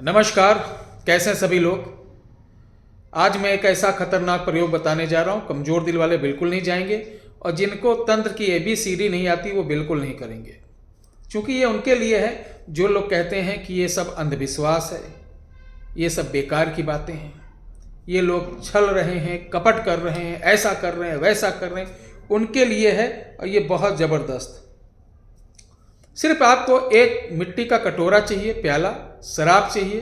नमस्कार, कैसे हैं सभी लोग। आज मैं एक ऐसा खतरनाक प्रयोग बताने जा रहा हूं, कमजोर दिल वाले बिल्कुल नहीं जाएंगे और जिनको तंत्र की ABCD नहीं आती वो बिल्कुल नहीं करेंगे, क्योंकि ये उनके लिए है जो लोग कहते हैं कि ये सब अंधविश्वास है, ये सब बेकार की बातें हैं, ये लोग छल रहे हैं, कपट कर रहे हैं, ऐसा कर रहे हैं, वैसा कर रहे हैं, उनके लिए है। और ये बहुत ज़बरदस्त। सिर्फ आपको एक मिट्टी का कटोरा चाहिए, प्याला, शराब चाहिए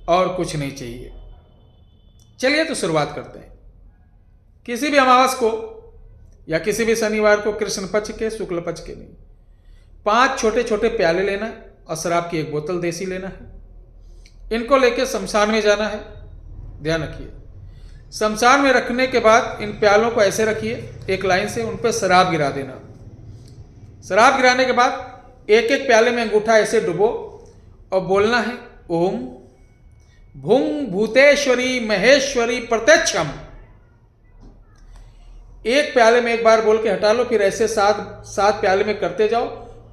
और कुछ नहीं चाहिए। चलिए तो शुरुआत करते हैं। किसी भी अमावस को या किसी भी शनिवार को, कृष्ण पक्ष के, शुक्ल पक्ष के नहीं, 5 छोटे छोटे प्याले लेना है और शराब की 1 बोतल देसी लेना है। इनको लेके शमशान में जाना है। ध्यान रखिए, शमशान में रखने के बाद इन प्यालों को ऐसे रखिए, एक लाइन से, उन पर शराब गिरा देना। शराब गिराने के बाद एक एक प्याले में अंगूठा ऐसे डुबो और बोलना है ओम भुंग भूतेश्वरी महेश्वरी प्रत्यक्षम। एक प्याले में एक बार बोल के हटा लो, फिर ऐसे 7 प्याले में करते जाओ,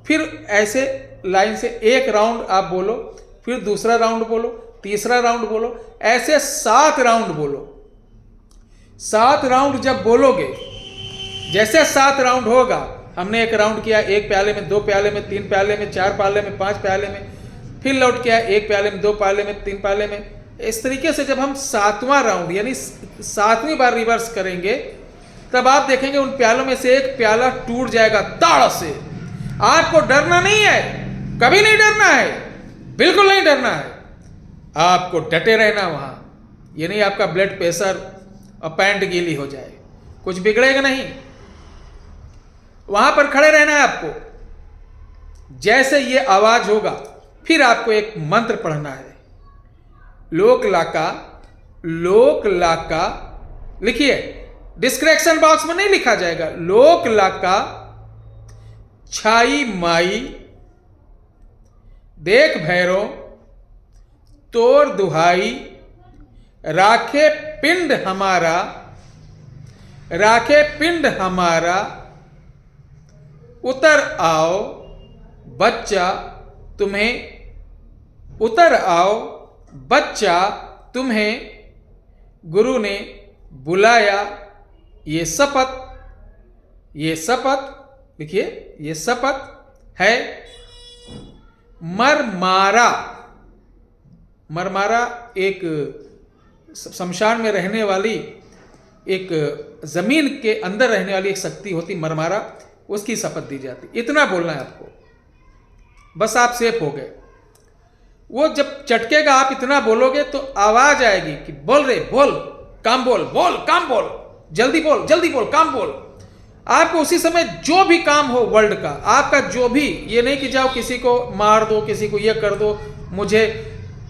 फिर ऐसे लाइन से एक राउंड आप बोलो, फिर दूसरा राउंड बोलो, तीसरा राउंड बोलो, ऐसे 7 राउंड बोलो। 7 राउंड जब बोलोगे, जैसे 7 राउंड होगा, हमने एक राउंड किया, 1 प्याले में, 2 प्याले में, 3 प्याले में, 4 प्याले में, 5 प्याले में, फिर लौट किया 1 प्याले में, 2 प्याले में, 3 प्याले में। इस तरीके से जब हम 7वां राउंड यानी 7वीं बार रिवर्स करेंगे, तब आप देखेंगे उन प्यालों में से एक प्याला टूट जाएगा ताड़ से। आपको डरना नहीं है, कभी नहीं डरना है, बिल्कुल नहीं डरना है। आपको डटे रहना वहां। ये नहीं आपका ब्लड प्रेशर और पैंट गीली हो जाए, कुछ बिगड़ेगा नहीं। वहां पर खड़े रहना है आपको। जैसे ये आवाज होगा, फिर आपको एक मंत्र पढ़ना है। लोक लाका लिखिए, डिस्क्रिप्शन बॉक्स में नहीं लिखा जाएगा। लोक लाका छाई माई देख भैरो तोर दुहाई राखे पिंड हमारा उतर आओ बच्चा तुम्हें गुरु ने बुलाया। ये शपथ लिखिए, ये शपथ है मरमारा एक शमशान में रहने वाली, एक जमीन के अंदर रहने वाली एक शक्ति होती मरमारा, उसकी शपथ दी जाती। इतना बोलना है आपको, बस आप सेफ हो गए। वो जब चटकेगा, आप इतना बोलोगे तो आवाज आएगी कि बोल काम बोल, जल्दी बोल, काम बोल। आपको उसी समय जो भी काम हो वर्ल्ड का, आपका जो भी, ये नहीं कि जाओ किसी को मार दो, किसी को ये कर दो, मुझे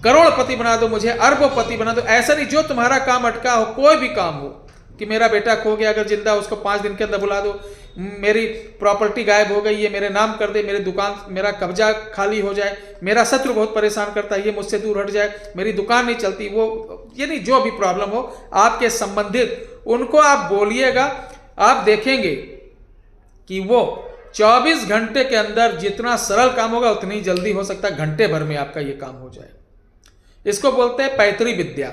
करोड़पति बना दो, मुझे अरबोपति बना दो, ऐसा नहीं। जो तुम्हारा काम अटका हो, कोई भी काम हो, कि मेरा बेटा खो गया, अगर जिंदा उसको 5 दिन के अंदर बुला दो, मेरी प्रॉपर्टी गायब हो गई, ये मेरे नाम कर दे, मेरी दुकान, मेरा कब्जा खाली हो जाए, मेरा शत्रु बहुत परेशान करता है, ये मुझसे दूर हट जाए, मेरी दुकान नहीं चलती, वो ये नहीं, जो भी प्रॉब्लम हो आपके संबंधित, उनको आप बोलिएगा। आप देखेंगे कि वो 24 घंटे के अंदर जितना सरल काम होगा उतनी ही जल्दी हो सकता है, घंटे भर में आपका ये काम हो जाए। इसको बोलते हैं पैतरी विद्या।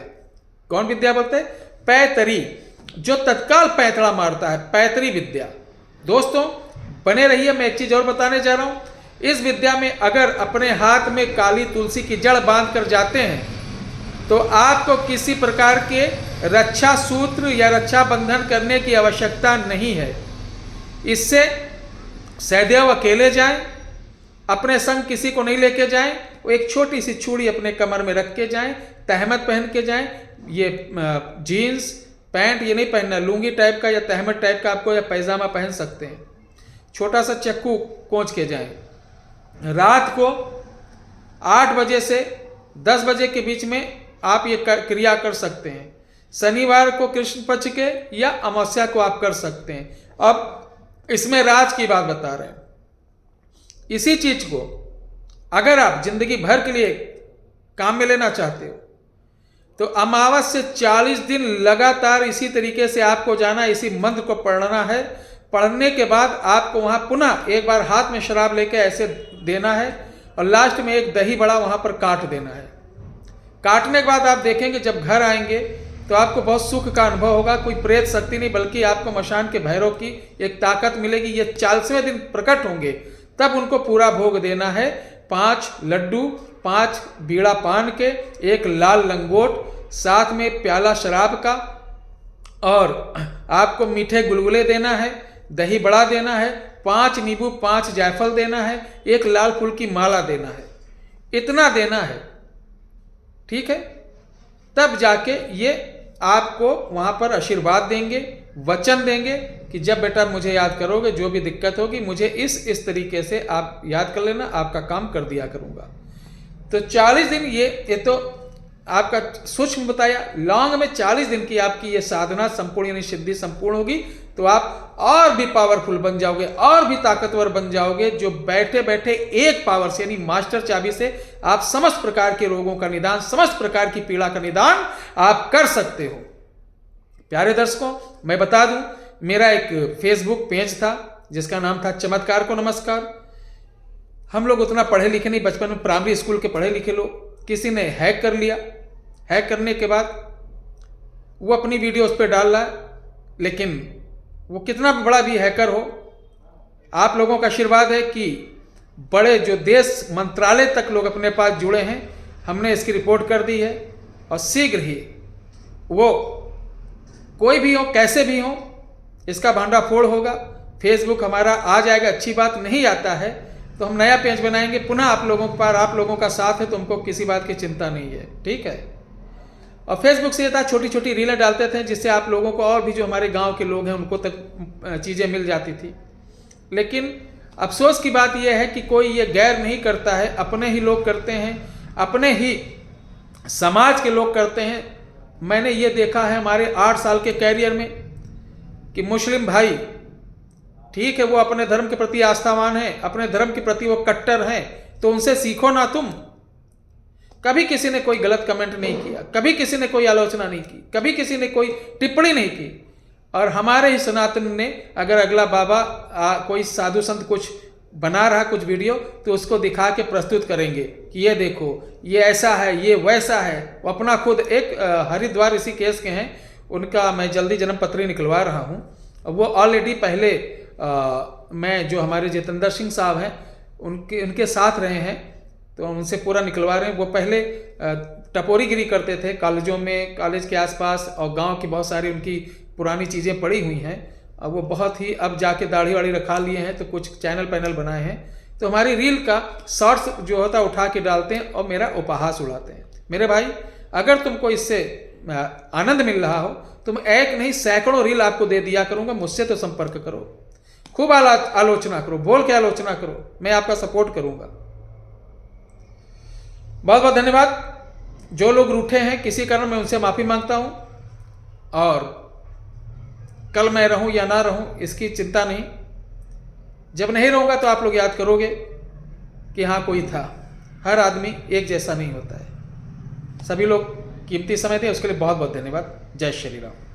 कौन विद्या बोलते हैं? पैतरी, जो तत्काल पैतरा मारता है, पैतरी विद्या। दोस्तों बने रहिए, मैं एक चीज और बताने जा रहा हूं। इस विद्या में अगर अपने हाथ में काली तुलसी की जड़ बांध कर जाते हैं, तो आपको किसी प्रकार के रक्षा सूत्र या रक्षा बंधन करने की आवश्यकता नहीं है। इससे सदैव अकेले जाएं, अपने संग किसी को नहीं लेके जाएं, वो एक छोटी सी चूड़ी अपने कमर में रख के जाएं, तहमत पहन के जाएं। ये जीन्स पैंट ये नहीं पहनना, लुंगी टाइप का या तहमत टाइप का आपको, या पैजामा पहन सकते हैं। छोटा सा चक्कू कोंच के जाएं। रात को 8 बजे से 10 बजे के बीच में आप ये क्रिया कर सकते हैं। शनिवार को कृष्ण पक्ष के या अमावस्या को आप कर सकते हैं। अब इसमें राज की बात बता रहे हैं। इसी चीज को अगर आप जिंदगी भर के लिए काम में लेना चाहते हो, तो अमावस से 40 दिन लगातार इसी तरीके से आपको जाना, इसी मंत्र को पढ़ना है। पढ़ने के बाद आपको वहां पुनः एक बार हाथ में शराब लेके ऐसे देना है और लास्ट में एक दही बड़ा वहां पर काट देना है। काटने के बाद आप देखेंगे जब घर आएंगे तो आपको बहुत सुख का अनुभव होगा। कोई प्रेत शक्ति नहीं बल्कि आपको मशान के भैरव की एक ताकत मिलेगी। ये 40वें दिन प्रकट होंगे, तब उनको पूरा भोग देना है। 5 लड्डू, 5 बीड़ा पान के, 1 लाल लंगोट, साथ में प्याला शराब का, और आपको मीठे गुलगुले देना है, दही बड़ा देना है, 5 नींबू, 5 जायफल देना है, 1 लाल फूल की माला देना है। इतना देना है, ठीक है। तब जाके ये आपको वहां पर आशीर्वाद देंगे, वचन देंगे कि जब बेटा मुझे याद करोगे, जो भी दिक्कत होगी मुझे इस तरीके से आप याद कर लेना, आपका काम कर दिया करूंगा। तो 40 दिन ये तो आपका सूक्ष्म बताया। लॉन्ग में 40 दिन की आपकी ये साधना संपूर्ण यानी सिद्धि संपूर्ण होगी, तो आप और भी पावरफुल बन जाओगे, और भी ताकतवर बन जाओगे, जो बैठे बैठे एक पावर से यानी मास्टर चाबी से आप समस्त प्रकार के रोगों का निदान, समस्त प्रकार की पीड़ा का निदान आप कर सकते हो। प्यारे दर्शकों, मैं बता दूं, मेरा एक फेसबुक पेज था जिसका नाम था चमत्कार को नमस्कार। हम लोग उतना पढ़े लिखे नहीं, बचपन में प्राइमरी स्कूल के पढ़े लिखे लोग, किसी ने हैक कर लिया। हैक करने के बाद वो अपनी वीडियो उस पर डाल रहा है, लेकिन वो कितना बड़ा भी हैकर हो, आप लोगों का आशीर्वाद है कि बड़े जो देश मंत्रालय तक लोग अपने पास जुड़े हैं, हमने इसकी रिपोर्ट कर दी है, और शीघ्र ही वो कोई भी हो, कैसे भी हो, इसका भांडाफोड़ होगा। फेसबुक हमारा आ जाएगा, अच्छी बात। नहीं आता है तो हम नया पेज बनाएंगे पुनः आप लोगों के पास। आप लोगों का साथ है तो हमको किसी बात की चिंता नहीं है, ठीक है। और फेसबुक से ये था, छोटी छोटी रीलें डालते थे जिससे आप लोगों को और भी जो हमारे गांव के लोग हैं उनको तक चीज़ें मिल जाती थी। लेकिन अफसोस की बात यह है कि कोई ये गैर नहीं करता है, अपने ही लोग करते हैं, अपने ही समाज के लोग करते हैं। मैंने ये देखा है हमारे 8 साल के कैरियर में कि मुस्लिम भाई, ठीक है, वो अपने धर्म के प्रति आस्थावान है, अपने धर्म के प्रति वो कट्टर हैं, तो उनसे सीखो ना तुम। कभी किसी ने कोई गलत कमेंट नहीं किया, कभी किसी ने कोई आलोचना नहीं की, कभी किसी ने कोई टिप्पणी नहीं की। और हमारे ही सनातन ने अगर अगला बाबा कोई साधु संत कुछ बना रहा कुछ वीडियो, तो उसको दिखा के प्रस्तुत करेंगे कि ये देखो, ये ऐसा है, ये वैसा है। वो अपना खुद एक हरिद्वार इसी केस के हैं, उनका मैं जल्दी जन्म पत्री निकलवा रहा हूँ। वो ऑलरेडी पहले मैं जो हमारे जितेंद्र सिंह साहब हैं उनके साथ रहे हैं, तो उनसे पूरा निकलवा रहे हैं। वो पहले टपोरीगिरी करते थे कॉलेजों में, कॉलेज के आसपास, और गांव की बहुत सारी उनकी पुरानी चीज़ें पड़ी हुई हैं। अब वो बहुत ही, अब जाके दाढ़ी वाड़ी रखा लिए हैं, तो कुछ चैनल पैनल बनाए हैं। तो हमारी रील का शॉर्ट्स जो होता है उठा के डालते हैं और मेरा उपहास उड़ाते हैं। मेरे भाई, अगर तुमको इससे आनंद मिल रहा हो, तुम एक नहीं सैकड़ों रील आपको दे दिया करूँगा। मुझसे तो संपर्क करो, खूब आलोचना करो, बोल के आलोचना करो, मैं आपका सपोर्ट करूँगा। बहुत बहुत धन्यवाद। जो लोग रूठे हैं किसी कारण, मैं उनसे माफ़ी मांगता हूँ, और कल मैं रहूँ या ना रहूँ इसकी चिंता नहीं। जब नहीं रहूँगा तो आप लोग याद करोगे कि हाँ कोई था। हर आदमी एक जैसा नहीं होता है। सभी लोग कीमती समय थे, उसके लिए बहुत बहुत धन्यवाद। जय श्री राम।